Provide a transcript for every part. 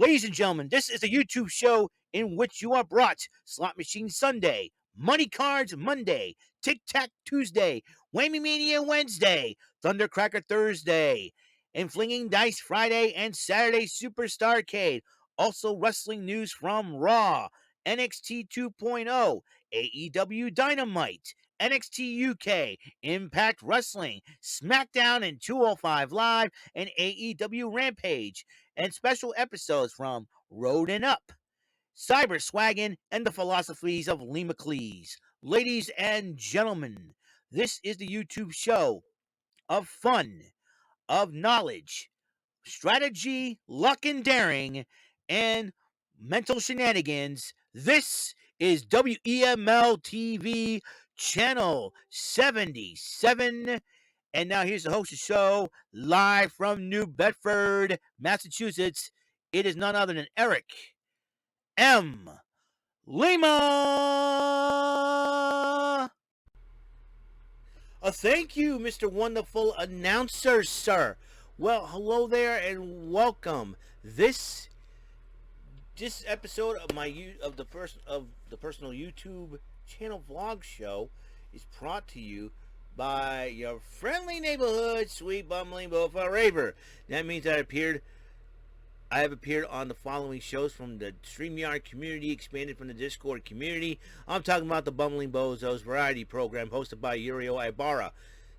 Ladies and gentlemen, this is a YouTube show in which you are brought Slot Machine Sunday, Money Cards Monday, Tic Tac Tuesday, Whammy Mania Wednesday, Thundercracker Thursday, and Flinging Dice Friday and Saturday Superstarcade. Also, wrestling news from Raw, NXT 2.0, AEW Dynamite, NXT UK, Impact Wrestling, SmackDown and 205 Live, and AEW Rampage, and special episodes from Road and Up, Cyber Swaggin', and the philosophies of Lee McLeese. Ladies and gentlemen, this is the YouTube show of fun, of knowledge, strategy, luck and daring, and mental shenanigans. This is WEML-TV Channel 77. And now here's the host of the show, live from New Bedford, Massachusetts. It is none other than Eric M. Lima. Thank you, Mr. Wonderful Announcer, sir. Well, hello there and welcome. This episode of the personal YouTube channel vlog show is brought to you by your friendly neighborhood sweet bumbling Bofa Raver. That means I have appeared on the following shows from the StreamYard community, expanded from the Discord community. I'm talking about the Bumbling Bozos variety program hosted by Uriel Ibarra,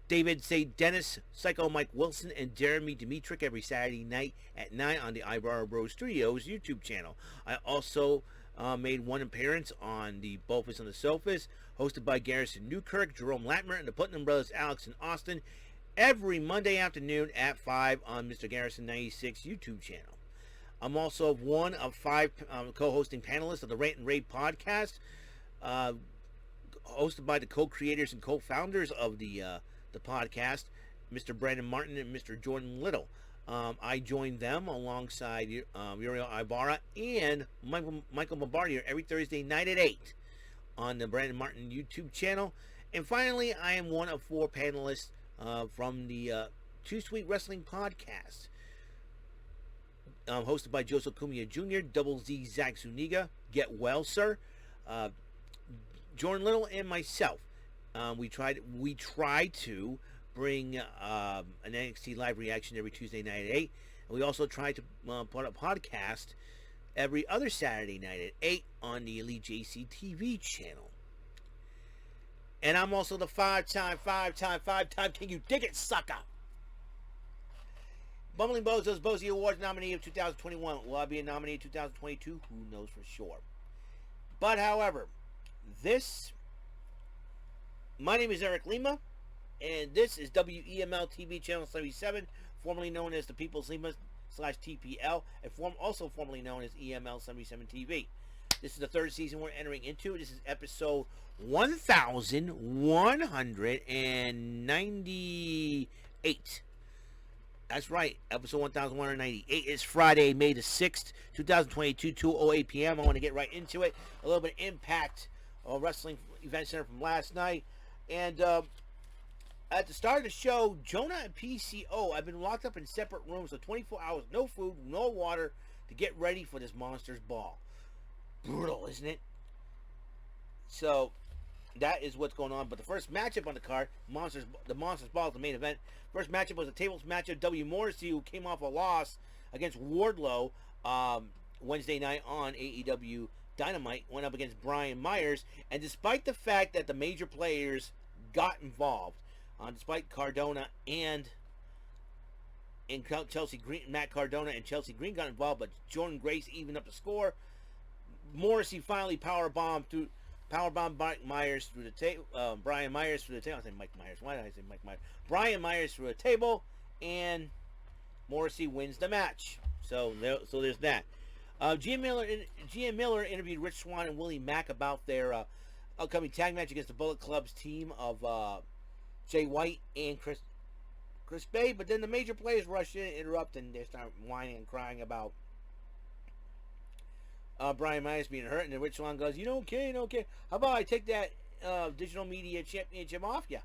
David St. Dennis, Psycho Mike Wilson, and Jeremy Dimitrick every Saturday night at 9 on the Ibarra Bros Studios YouTube channel. I also made one appearance on the Bofus on the Sofas, hosted by Garrison Newkirk, Jerome Latmer, and the Putnam Brothers Alex and Austin, every Monday afternoon at 5 on Mr. Garrison 96 YouTube channel. I'm also one of 5 co-hosting panelists of the Rant and Rave podcast, hosted by the co-creators and co-founders of the podcast, Mr. Brandon Martin and Mr. Jordan Little. I joined them alongside Uriel Ibarra and Michael Bombardier every Thursday night at 8 on the Brandon Martin YouTube channel. And finally, I am one of 4 panelists from the Too Sweet Wrestling podcast, hosted by Joseph Cumia Jr., Double Z Zach Zuniga, Get Well Sir, Jordan Little, and myself. We try to bring an NXT live reaction every Tuesday night at 8. And we also try to put a podcast every other Saturday night at 8 on the Elite JC TV channel. And I'm also the five-time Can You Dig It, sucker? Bumbling Bozos Bozy Awards nominee of 2021. Will I be a nominee of 2022? Who knows for sure. But however, my name is Eric Lima, and this is WEML TV Channel 77, formerly known as the People's Lima /TPL, and also formerly known as EML 77 TV. This is the 3rd season we're entering into. This is episode 1198. That's right, episode 1198 is Friday, May the 6th, 2022, 2:08 p.m. I want to get right into it. A little bit of Impact Wrestling Event Center from last night. And at the start of the show, Jonah and PCO have been locked up in separate rooms for 24 hours, no food, no water, to get ready for this Monsters Ball. Brutal, isn't it? So that is what's going on. But the first matchup on the card, the Monsters Ball is the main event. First matchup was a tables matchup. W. Morrissey, who came off a loss against Wardlow Wednesday night on AEW Dynamite, went up against Brian Myers. And despite the fact that the major players got involved, despite Cardona and Chelsea Green, Matt Cardona and Chelsea Green got involved, but Jordan Grace evened up the score. Morrissey finally powerbombed Mike Myers through the table. Brian Myers through the table. I say Mike Myers. Why did I say Mike Myers? Brian Myers through a table, and Morrissey wins the match. So there's that. GM Miller interviewed Rich Swann and Willie Mack about their upcoming tag match against the Bullet Club's team of Jay White and Chris Bay. But then the major players rush in and interrupt, and they start whining and crying about Brian Myers being hurt. And then Rich Swann goes, okay. How about I take that digital media championship off ya?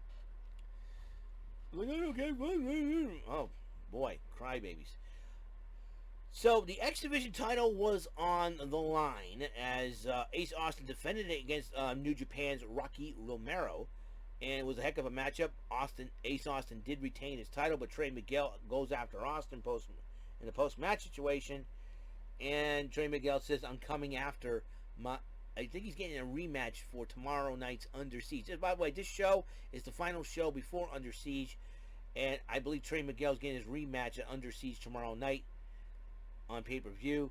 Like, okay. Oh boy, crybabies. So the X Division title was on the line as Ace Austin defended it against New Japan's Rocky Romero, and it was a heck of a matchup. Ace Austin did retain his title, but Trey Miguel goes after Austin in the post-match situation, and Trey Miguel says, "I'm coming after my." I think he's getting a rematch for tomorrow night's Under Siege. By the way, this show is the final show before Under Siege, and I believe Trey Miguel's getting his rematch at Under Siege tomorrow night on pay-per-view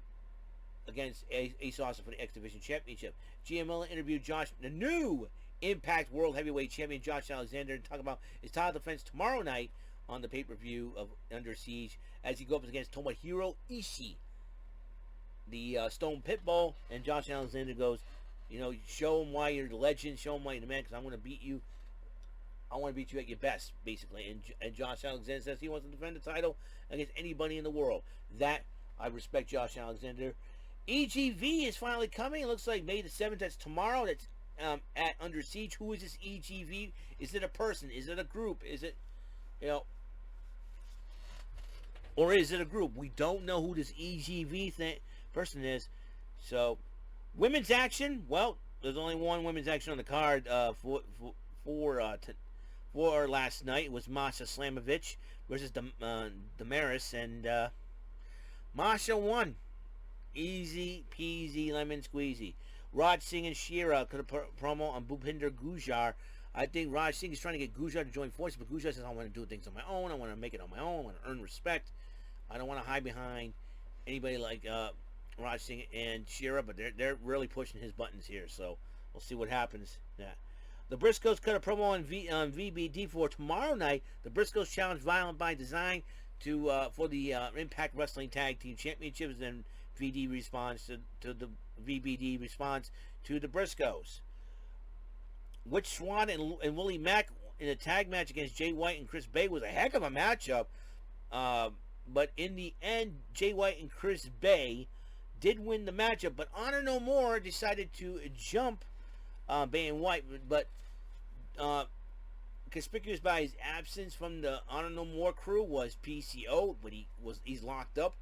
against Ace Austin for the X Division Championship. GML interviewed the new Impact World Heavyweight Champion Josh Alexander, to talk about his title defense tomorrow night on the pay-per-view of Under Siege as he goes up against Tomohiro Ishii, the Stone Pitbull. And Josh Alexander goes, show him why you're the legend, show him why you're the man, because I want to beat you. I want to beat you at your best, basically. And Josh Alexander says he wants to defend the title against anybody in the world. That I respect Josh Alexander. EGV is finally coming. It looks like May the 7th. That's tomorrow. That's at Under Siege. Who is this EGV? Is it a person? Is it a group? Is it, or is it a group? We don't know who this EGV person is. So, women's action. Well, there's only one women's action on the card for last night. It was Masha Slamovich versus Damaris, and Masha won. Easy peasy lemon squeezy. Raj Singh and Shira could have promo on Bhupinder Gujar. I think Raj Singh is trying to get Gujar to join forces, but Gujar says, I want to do things on my own. I want to make it on my own. I want to earn respect. I don't want to hide behind anybody like Raj Singh and Shira, but they're really pushing his buttons here, so we'll see what happens. Yeah. The Briscoes cut a promo on VBD for tomorrow night. The Briscoes challenge Violent by Design for the Impact Wrestling Tag Team Championships, and VD responds to the VBD responds to the Briscoes. Witch Swan and Willie Mack in a tag match against Jay White and Chris Bay was a heck of a matchup. But in the end, Jay White and Chris Bay did win the matchup, but Honor No More decided to jump Bay and White, but conspicuous by his absence from the Honor No More crew was PCO, but he's locked up,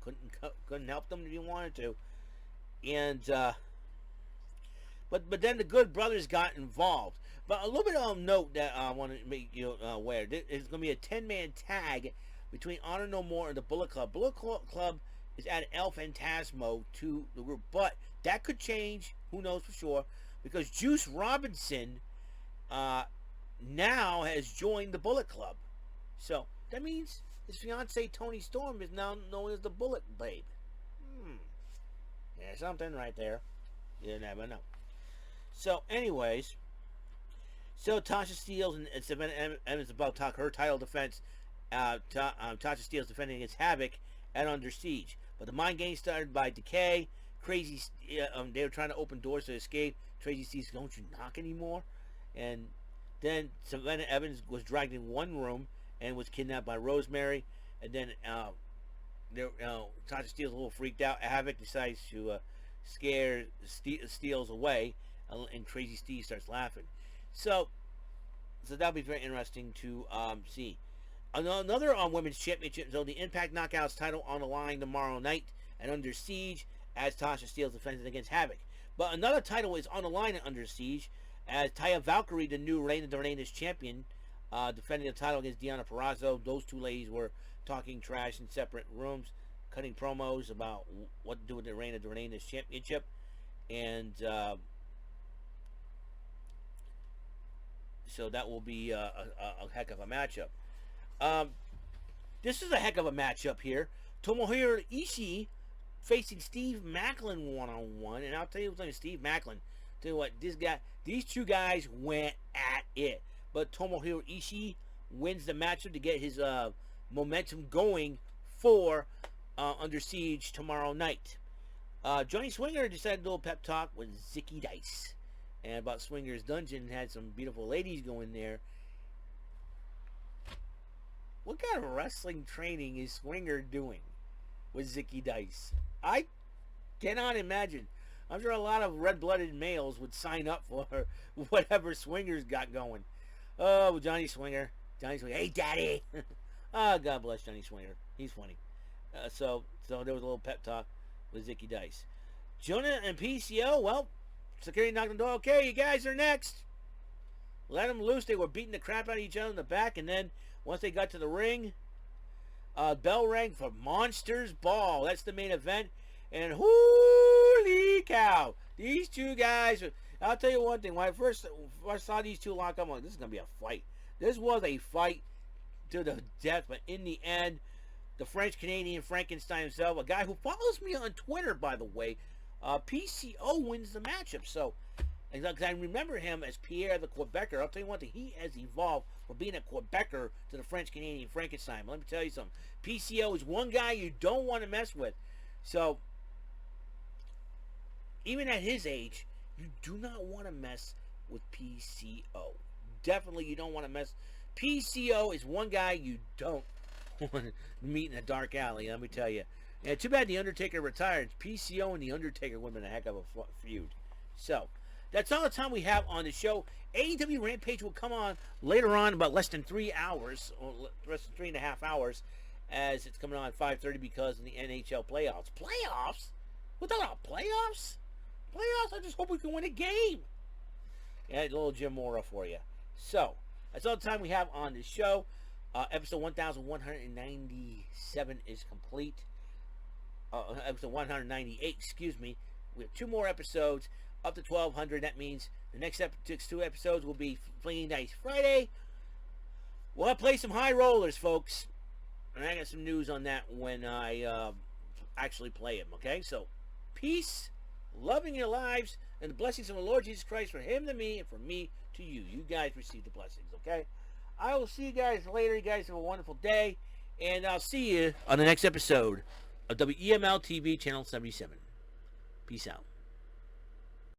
couldn't help them if he wanted to, and but then the Good Brothers got involved. But a little bit of note that I want to make you aware: there's going to be a 10-man tag between Honor No More and the Bullet Club. Bullet Club is adding El Phantasmo to the group, but that could change. Who knows for sure? Because Juice Robinson now has joined the Bullet Club. So that means his fiancée Toni Storm is now known as the Bullet Babe. There's something right there. You never know. So anyways, so Tasha Steelz and Savannah Evans about to talk her title defense. Tasha Steelz defending against Havoc at Under Siege. But the mind game started by Decay. Crazy, they were trying to open doors to escape. Tracy Steelz, don't you knock anymore? And then Savannah Evans was dragged in one room and was kidnapped by Rosemary. And then Tasha Steelz a little freaked out. Havoc decides to scare Steelz away, and Crazy Steve starts laughing. So that'll be very interesting to see. Another women's championship, so the Impact Knockouts title on the line tomorrow night at Under Siege as Tasha Steelz defends against Havoc. But another title is on the line at Under Siege as Taya Valkyrie, the new Reina de Reinas champion, defending the title against Deonna Purrazzo. Those two ladies were talking trash in separate rooms, cutting promos about what to do with the Reina de Reinas championship. And so that will be a heck of a matchup. This is a heck of a matchup here. Tomohiro Ishii facing Steve Macklin one-on-one, and I'll tell you something, Steve Macklin. Tell you what, these two guys went at it, but Tomohiro Ishii wins the matchup to get his momentum going for Under Siege tomorrow night. Johnny Swinger decided to do a pep talk with Zicky Dice, and about Swinger's Dungeon, had some beautiful ladies go in there. What kind of wrestling training is Swinger doing with Zicky Dice? I cannot imagine. I'm sure a lot of red-blooded males would sign up for whatever Swinger's got going. Oh, Johnny Swinger. Johnny Swinger. Hey, Daddy. Oh, God bless Johnny Swinger. He's funny. So there was a little pep talk with Zicky Dice. Jonah and PCO, well, security knocked on the door. Okay, you guys are next. Let them loose. They were beating the crap out of each other in the back, and then once they got to the ring, bell rang for Monsters Ball. That's the main event. And holy cow, these two guys. I'll tell you one thing. When I first saw these two lock up, I'm like, this is going to be a fight. This was a fight to the death, but in the end, the French-Canadian Frankenstein himself, a guy who follows me on Twitter, by the way, PCO wins the matchup. So, because I remember him as Pierre the Quebecer. I'll tell you one thing, he has evolved from being a Quebecer to the French-Canadian Frankenstein. Let me tell you something. PCO is one guy you don't want to mess with. So, even at his age, you do not want to mess with PCO. Definitely you don't want to mess. PCO is one guy you don't want to meet in a dark alley, let me tell you. And too bad The Undertaker retired. PCO and The Undertaker would have been a heck of a feud. So, that's all the time we have on the show. AEW Rampage will come on later on, about less than 3 hours, or less than 3.5 hours, as it's coming on at 5:30 because of the NHL playoffs. Playoffs? We're talking about playoffs? Playoffs? I just hope we can win a game. Yeah, a little Jim Mora for you. So, that's all the time we have on the show. Episode 1197 is complete. Episode 198, excuse me. We have 2 more episodes up to 1200. That means the next 2 episodes will be Flinging Dice Friday. We'll play some high rollers, folks. And I got some news on that when I actually play them, okay? So, peace, loving your lives, and the blessings of the Lord Jesus Christ for him to me and from me to you. You guys receive the blessings, okay? I will see you guys later. You guys have a wonderful day. And I'll see you on the next episode of WEML-TV Channel 77. Peace out.